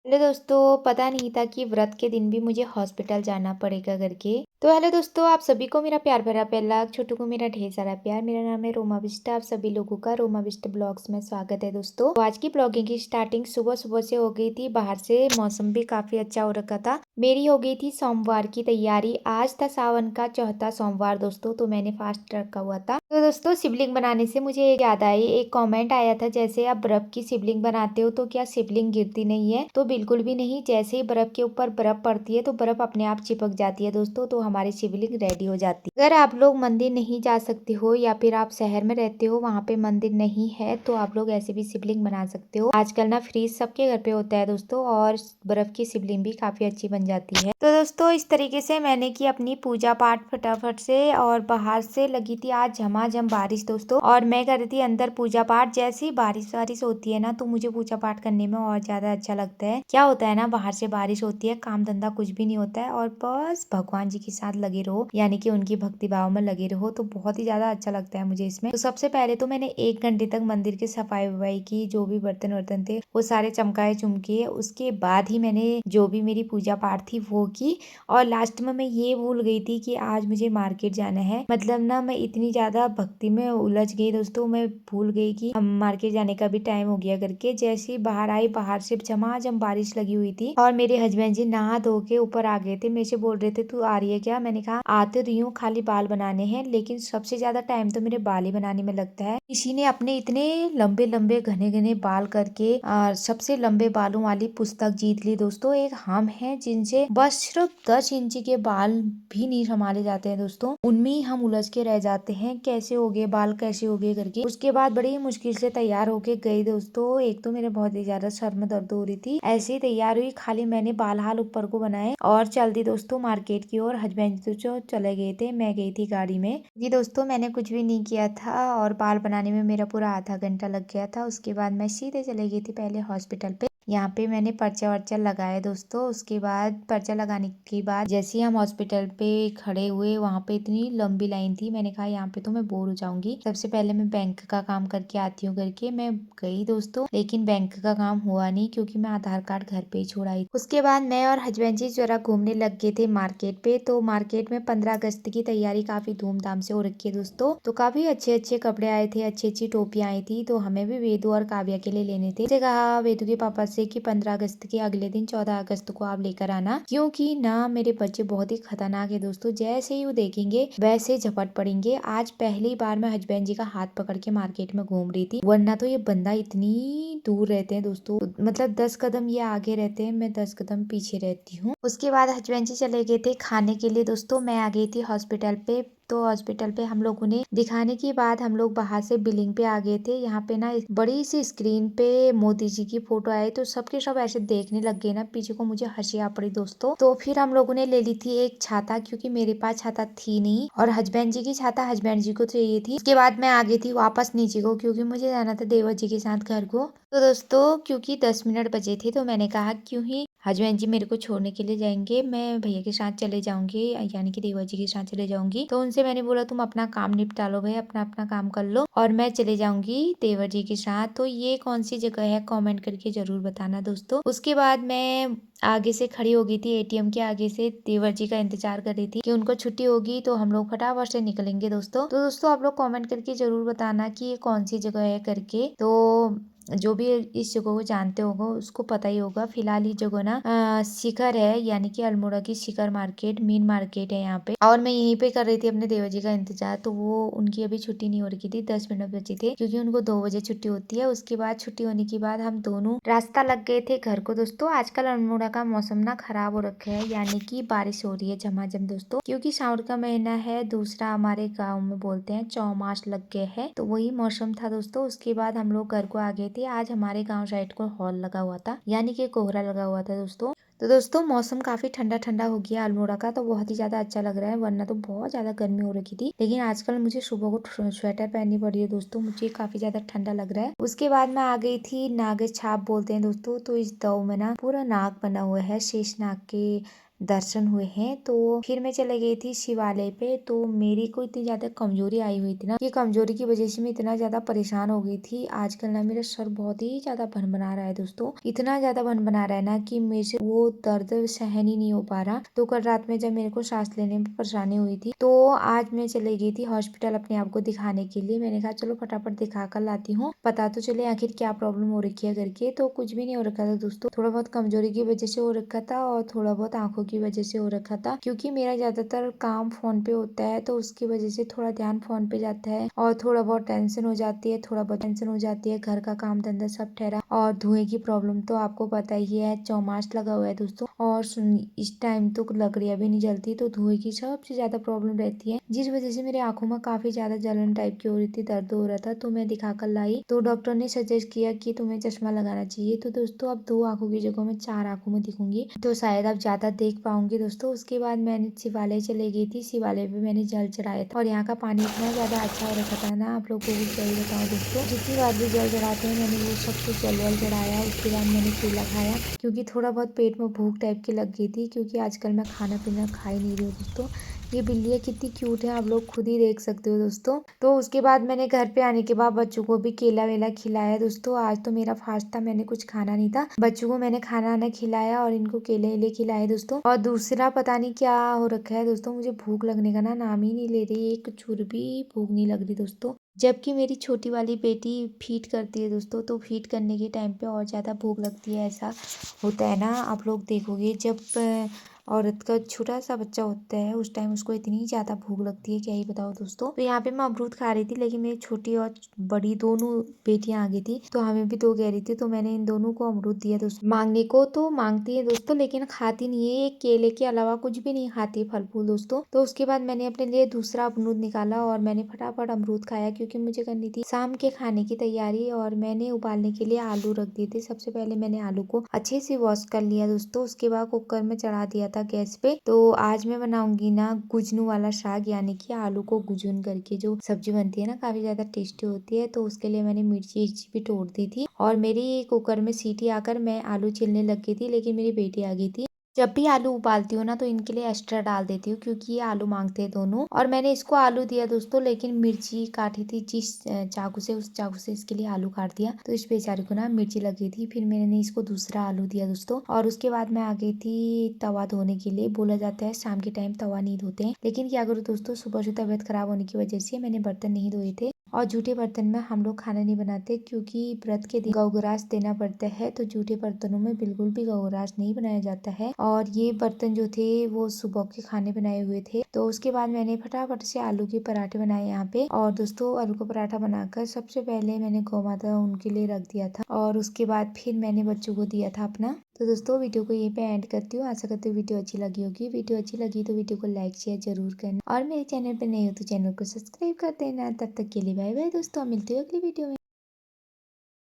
Hello दोस्तों, पता नहीं था कि व्रत के दिन भी मुझे हॉस्पिटल जाना पड़ेगा करके। तो हेलो दोस्तों, आप सभी को मेरा प्यार भरा पहला, छोटू को मेरा ढेर सारा प्यार। मेरा नाम है रोमा बिष्ट। आप सभी लोगों का रोमा बिष्ट ब्लॉग्स में स्वागत है दोस्तों। तो आज की ब्लॉगिंग की स्टार्टिंग सुबह सुबह से हो गई थी। बाहर से मौसम भी काफी अच्छा हो रखा था। मेरी हो गई थी सोमवार की तैयारी। आज था सावन का चौथा सोमवार दोस्तों, तो मैंने फास्ट रखा हुआ था। तो दोस्तों, शिवलिंग बनाने से मुझे एक याद आई। एक कमेंट आया था, जैसे आप बर्फ की शिवलिंग बनाते हो तो क्या शिवलिंग गिरती नहीं है? तो बिल्कुल भी नहीं। जैसे ही बर्फ के ऊपर बर्फ पड़ती है तो बर्फ अपने आप चिपक जाती है दोस्तों, तो हमारी शिवलिंग रेडी हो जाती है। अगर आप लोग मंदिर नहीं जा सकते हो या फिर आप शहर में रहते हो, वहाँ पे मंदिर नहीं है, तो आप लोग ऐसे भी शिवलिंग बना सकते हो। आजकल ना फ्रीज सबके घर पे होता है दोस्तों, और बर्फ की शिवलिंग भी काफी अच्छी बन जाती है। तो दोस्तों, इस तरीके से मैंने की अपनी पूजा पाठ फटाफट से। और बाहर से लगी थी आज झमाझम बारिश दोस्तों, और मैं कर रही थी अंदर पूजा पाठ। जैसे ही बारिश वारिश होती है ना, तो मुझे पूजा पाठ करने में और ज्यादा अच्छा लगता है। क्या होता है ना, बाहर से बारिश होती है, काम धंधा कुछ भी नहीं होता है, और बस भगवान जी के साथ लगे रहो, यानी कि उनकी भक्ति भाव में लगे रहो, तो बहुत ही ज्यादा अच्छा लगता है मुझे इसमें। तो सबसे पहले तो मैंने 1 घंटे तक मंदिर की सफाई वफाई की। जो भी बर्तन वर्तन थे वो सारे चमकाए चुमके। उसके बाद ही मैंने जो भी मेरी पूजा पाठ थी वो की। और लास्ट में मैं ये भूल गई थी कि आज मुझे मार्केट जाना है। मतलब ना, मैं इतनी ज्यादा भक्ति में उलझ गई दोस्तों, मैं भूल गई कि हम मार्केट जाने का भी टाइम हो गया करके। जैसे ही बाहर आई, बाहर से झमाझम बारिश लगी हुई थी, और मेरे हस्बैंड जी नहा धो के ऊपर आ गए थे। मेरे से बोल रहे थे तू आ रही है क्या? मैंने कहा आ तो रही हूँ, खाली बाल बनाने हैं। लेकिन सबसे ज्यादा टाइम तो मेरे बाल ही बनाने में लगता है। किसी ने अपने इतने लंबे लंबे घने घने बाल करके सबसे लंबे बालों वाली पुस्तक जीत ली दोस्तों। एक हम हैं जिनसे बस सिर्फ 10 इंची के बाल भी नहीं संभाले जाते हैं दोस्तों, उनमें ही हम उलझ के रह जाते हैं। कैसे हो गए बाल, कैसे हो गए करके। उसके बाद बड़ी मुश्किल से तैयार होके गई दोस्तों। एक तो मेरे बहुत ही ज्यादा सर में दर्द हो रही थी। ऐसे ही तैयार हुई, खाली मैंने बाल हाल ऊपर को बनाए और चल दी दोस्तों मार्केट की ओर। हस्बैंड तो जो चले गए थे, मैं गई थी गाड़ी में। जी दोस्तों, मैंने कुछ भी नहीं किया था, और बाल बनाने में मेरा पूरा आधा घंटा लग गया था। उसके बाद मैं सीधे चले गई थी पहले हॉस्पिटल पे। यहाँ पे मैंने पर्चा वर्चा लगाया दोस्तों। उसके बाद पर्चा लगाने के बाद जैसे ही हम हॉस्पिटल पे खड़े हुए, वहाँ पे इतनी लंबी लाइन थी। मैंने कहा यहाँ पे तो मैं बोर हो जाऊंगी, सबसे पहले मैं बैंक का काम करके आती हूँ करके मैं गई दोस्तों। लेकिन बैंक का काम हुआ नहीं, क्योंकि मैं आधार कार्ड घर पे ही छोड़ आई। उसके बाद मैं और हस्बैंड जी जरा घूमने लग गए थे मार्केट पे। तो मार्केट में 15 अगस्त की तैयारी काफी धूमधाम से हो रखी है दोस्तों। तो काफी अच्छे अच्छे कपड़े आए थे, अच्छी अच्छी टोपियां आई थी। तो हमें भी वेदू और काव्या के लिए लेने थे। उसे कहा वेदू के पापा से कि 15 अगस्त के अगले दिन 14 अगस्त को आप लेकर आना, क्योंकि ना मेरे बच्चे बहुत ही खतरनाक है दोस्तों। जैसे ही वो देखेंगे वैसे झपट पड़ेंगे। आज पहली बार मैं हस्बैंड जी का हाथ पकड़ के मार्केट में घूम रही थी, वरना तो ये बंदा इतनी दूर रहते हैं दोस्तों। मतलब 10 कदम ये आगे रहते हैं, मैं 10 कदम पीछे रहती हूँ। उसके बाद हस्बैंड जी चले गए थे खाने के लिए दोस्तों। मैं आ गई थी हॉस्पिटल पे। तो हॉस्पिटल पे हम लोगों ने दिखाने के बाद हम लोग बाहर से बिलिंग पे आ गए थे। यहाँ पे ना बड़ी सी स्क्रीन पे मोदी जी की फोटो आई, तो सबके सब ऐसे देखने लग गए ना पीछे को। मुझे हंसी आ पड़ी दोस्तों। तो फिर हम लोगों ने ले ली थी एक छाता, क्योंकि मेरे पास छाता थी नहीं, और हस्बैंड जी की छाता हस्बैंड जी को चाहिए थी। उसके बाद मैं आ गई थी वापस नीचे को, क्योंकि मुझे जाना था देवर जी के साथ घर को। तो दोस्तों, क्योंकि 10 मिनट बचे थे, तो मैंने कहा क्यों ही हस्बैंड जी मेरे को छोड़ने के लिए जाएंगे, मैं भैया के साथ चले जाऊंगी, यानी कि देवर जी के साथ चले जाऊंगी। तो उनसे मैंने बोला तुम अपना काम निपटा लो भाई, अपना अपना काम कर लो, और मैं चले जाऊंगी देवर जी के साथ। तो ये कौन सी जगह है, कमेंट करके जरूर बताना दोस्तों। उसके बाद मैं आगे से खड़ी हो गई थी, एटीएम के आगे से देवर जी का इंतजार कर रही थी कि उनको छुट्टी होगी तो हम लोग फटाफट से निकलेंगे दोस्तों। तो दोस्तों, आप लोग कमेंट करके जरूर बताना कि ये कौन सी जगह है करके। तो जो भी इस जगह को जानते होगा उसको पता ही होगा। फिलहाल ये जगह ना शिखर है, यानी कि अल्मोड़ा की शिखर मार्केट, मेन मार्केट है यहाँ पे। और मैं यहीं पे कर रही थी अपने देवर जी का इंतजार। तो वो उनकी अभी छुट्टी नहीं हो रही थी, 10 मिनट बची थी, क्योंकि उनको 2 बजे छुट्टी होती है। उसके बाद छुट्टी होने के बाद हम दोनों रास्ता लग गए थे घर को दोस्तों। आजकल अल्मोड़ा का मौसम ना खराब हो रखा है, यानी कि बारिश हो रही है झमाझम दोस्तों, क्योंकि सावन का महीना है। दूसरा हमारे गाँव में बोलते हैं चौमास लग गए है, तो वही मौसम था दोस्तों। उसके बाद हम लोग घर को आ गए थे। आज हमारे गांव साइड को हॉल लगा हुआ था, यानी कि कोहरा लगा हुआ था दोस्तों। तो दोस्तों, मौसम काफी ठंडा ठंडा हो गया अल्मोड़ा का, तो बहुत ही ज्यादा अच्छा लग रहा है, वरना तो बहुत ज्यादा गर्मी हो रखी थी। लेकिन आजकल मुझे सुबह को स्वेटर पहननी पड़ी है दोस्तों, मुझे काफी ज्यादा ठंडा लग रहा है। उसके बाद मैं आ गई थी नाग छाप बोलते हैं दोस्तों। तो इस दौ में ना पूरा नाग बना हुआ है, शेष नाग के दर्शन हुए हैं। तो फिर मैं चले गई थी शिवालय पे। तो मेरी को इतनी ज्यादा कमजोरी आई हुई थी ना, कि कमजोरी की वजह से मैं इतना ज्यादा परेशान हो गई थी। आजकल ना मेरा सर बहुत ही ज्यादा भनभना रहा है दोस्तों, इतना ज्यादा भनभना रहा है ना कि मेरे से वो दर्द सहन ही नहीं हो पा रहा। तो कल रात में जब मेरे को सांस लेने में परेशानी हुई थी, तो आज मैं चली गई थी हॉस्पिटल अपने आप को दिखाने के लिए। मैंने कहा चलो फटाफट दिखा कर लाती हूँ, पता तो चले आखिर क्या प्रॉब्लम हो रखी है करके। तो कुछ भी नहीं हो रखा था दोस्तों, थोड़ा बहुत कमजोरी की वजह से हो रखा था और थोड़ा बहुत आंखों की वजह से हो रखा था, क्योंकि मेरा ज्यादातर काम फोन पे होता है। तो उसकी वजह से थोड़ा ध्यान फोन पे जाता है और थोड़ा बहुत टेंशन हो जाती है, थोड़ा बहुत टेंशन हो जाती है। घर का काम धंधा सब ठहरा, और धुएं की प्रॉब्लम तो आपको पता ही है, चौमास लगा हुआ है दोस्तों। और इस टाइम तो लकड़ियां भी नहीं जलती, तो धुएं की सबसे ज्यादा प्रॉब्लम रहती है, जिस वजह से मेरी आंखों में काफी ज्यादा जलन टाइप की हो रही थी, दर्द हो रहा था। तो मैं दिखा कर लाई, तो डॉक्टर ने सजेस्ट किया कि तुम्हें चश्मा लगाना चाहिए। तो दोस्तों अब 2 आंखों की जगह मैं 4 आंखों में दिखूंगी, तो शायद आप ज्यादा देख पाऊंगी दोस्तों। उसके बाद मैंने शिवालय चले गई थी, शिवालय पे मैंने जल चढ़ाया था, और यहाँ का पानी इतना ज्यादा अच्छा हो रखा था ना, आप लोगों को क्या ही बताऊं दोस्तों। जितनी बार भी जल चढ़ाते हैं मैंने वो सब कुछ जल वल चढ़ाया। उसके बाद मैंने केला खाया, क्योंकि थोड़ा बहुत पेट में भूख टाइप की लग गई थी, क्योंकि आजकल मैं खाना पीना खा ही नहीं रही हूँ दोस्तों। ये बिल्ली है कितनी क्यूट है, आप लोग खुद ही देख सकते हो दोस्तों। तो उसके बाद मैंने घर पे आने के बाद बच्चों को भी केला वेला खिलाया दोस्तों। आज तो मेरा फास्ट था, मैंने कुछ खाना नहीं था, बच्चों को मैंने खाना आना खिलाया और इनको केले वेले खिलाए दोस्तों। और दूसरा पता नहीं क्या हो रखा है दोस्तों, मुझे भूख लगने का ना नाम ही नहीं ले रही, एक चुर भी भूख नहीं लग रही दोस्तों। जबकि मेरी छोटी वाली बेटी फीड करती है दोस्तों, तो फीड करने के टाइम पे और ज़्यादा भूख लगती है। ऐसा होता है ना, आप लोग देखोगे जब औरत का छोटा सा बच्चा होता है उस टाइम उसको इतनी ज़्यादा भूख लगती है, क्या ही बताओ दोस्तों। तो यहाँ पे मैं अमरूद खा रही थी, लेकिन मेरी छोटी और बड़ी दोनों बेटियां आ गई थी, तो हमें भी 2 कह रही थी, तो मैंने इन दोनों को अमरूद दिया दोस्तों। मांगने को तो मांगती है दोस्तों, लेकिन खाती नहीं है, ये केले के अलावा कुछ भी नहीं खाती फल फूल दोस्तों। तो उसके बाद मैंने अपने लिए दूसरा अमरूद निकाला और मैंने फटाफट अमरूद खाया, क्योंकि मुझे करनी थी शाम के खाने की तैयारी। और मैंने उबालने के लिए आलू रख दिए थे। सबसे पहले मैंने आलू को अच्छे से वॉश कर लिया दोस्तों, उसके बाद कुकर में चढ़ा दिया था गैस पे। तो आज मैं बनाऊंगी ना गुजनू वाला साग, यानी कि आलू को गुजून करके जो सब्जी बनती है ना, काफी ज्यादा टेस्टी होती है। तो उसके लिए मैंने मिर्ची भी तोड़ दी थी, और मेरी कुकर में सीटी आकर मैं आलू छिलने लग गई थी, लेकिन मेरी बेटी आ गई थी। जब भी आलू उबालती हूँ ना, तो इनके लिए एक्स्ट्रा डाल देती हूँ, क्योंकि ये आलू मांगते हैं दोनों। और मैंने इसको आलू दिया दोस्तों, लेकिन मिर्ची काटी थी जिस चाकू से, उस चाकू से इसके लिए आलू काट दिया, तो इस बेचारे को ना मिर्ची लगी थी। फिर मैंने इसको दूसरा आलू दिया दोस्तों, और उसके बाद मैं आ गई थी तवा धोने के लिए। बोला जाता है शाम के टाइम तवा नहीं धोते हैं, लेकिन क्या करूँ दोस्तों, सुबह से तबीयत खराब होने की वजह से मैंने बर्तन नहीं धोए थे। और जूठे बर्तन में हम लोग खाना नहीं बनाते, क्योंकि व्रत के दिन गौग्रास देना पड़ता है, तो जूठे बर्तनों में बिल्कुल भी गौग्रास नहीं बनाया जाता है। और ये बर्तन जो थे वो सुबह के खाने बनाए हुए थे। तो उसके बाद मैंने फटाफट से आलू के पराठे बनाए यहाँ पे। और दोस्तों आलू का पराठा बनाकर सबसे पहले मैंने गौ माता उनके लिए रख दिया था, और उसके बाद फिर मैंने बच्चों को दिया था अपना। तो दोस्तों वीडियो को यहीं पे एंड करती हूँ। आशा करती हूँ वीडियो अच्छी लगी होगी। वीडियो अच्छी लगी तो वीडियो को लाइक शेयर जरूर करना, और मेरे चैनल पे नए हो तो चैनल को सब्सक्राइब कर देना। तब तक के लिए बाय बाय दोस्तों, मिलती हूँ अगली वीडियो में।